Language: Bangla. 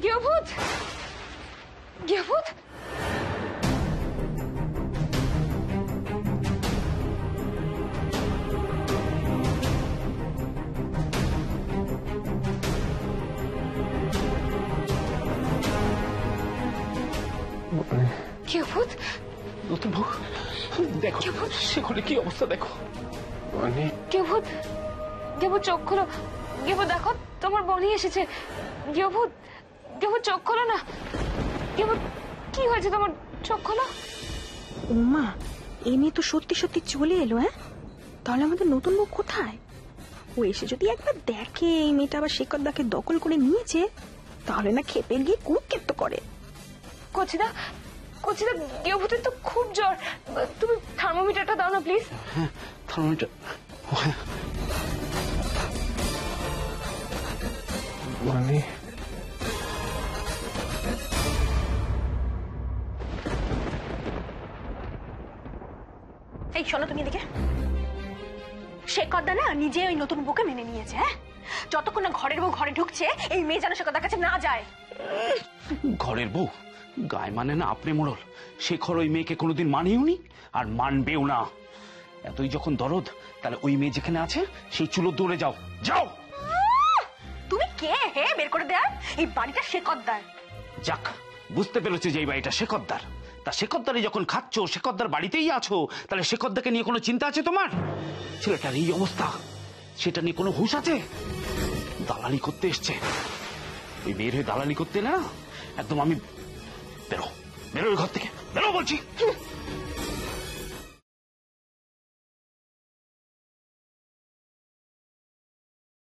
গৃহভূত, গৃহভূত, গৃহভূত, নতুন বউ দেখো সেখানে কি অবস্থা দেখো। গৃহভূত, গৃহভূত চোখ খোলো, গৃহভূত দেখো তোমার বনি এসেছে। গৃহভূত, গৃহভূত চোখ খোলো না। গৃহভূত কি হয়েছে তোমার, চোখ খোলো। ওমা, এই মেয়ে তো সত্যি সত্যি চলে এলো। হ্যাঁ, তাহলে আমাদের নতুন বউ কোথায়? ও এসে যদি একবার দেখে এই মেয়েটা আবার শেখরদাকে দখল করে নিয়েছে, তাহলে না খেপে গিয়ে কুৎকেত করে। কচিদা, কচিদা, গৃহভূতের তো খুব জ্বর, তুমি থার্মোমিটারটা দাও না প্লিজ। হ্যাঁ, থার্মোমিটার। মানে এই শোনো তুমি এদিকে। শেখরদা না নিজে ওই নতুন বউকে মেনে নিয়েছে। হ্যাঁ, যতক্ষণ না ঘরের বউ ঘরে ঢুকছে এই মেয়ে যেন শেখরদার কাছে না যায়। ঘরের বউ গায়ে মানে না আপনি মোড়ল। শেখর ওই মেয়েকে কোনোদিন মানেওনি আর মানবেও না। এতই যখন দরদ, তাহলে ওই মেয়ে যেখানে আছে সেই চুলো দৌড়ে যাও, যাও। তুমি কে হে বের করে দেয়? এই বাড়িটা শেখরদার। যাক, বুঝতে পেরেছি যে এই বাড়িটা শেখরদার। তা শেখরদারি যখন খাচ্ছ, শেখরদার বাড়িতেই আছো, তাহলে শেখরদাকে নিয়ে কোনো চিন্তা আছে তোমার? ছেলেটার এই অবস্থা, সেটা নিয়ে কোনো হুঁশ আছে? দালালি করতে এসছে। ওই বের হয়ে দালালি করতে না, একদম আমি বেরো, বেরো ঘর থেকে, বেরো বলছি।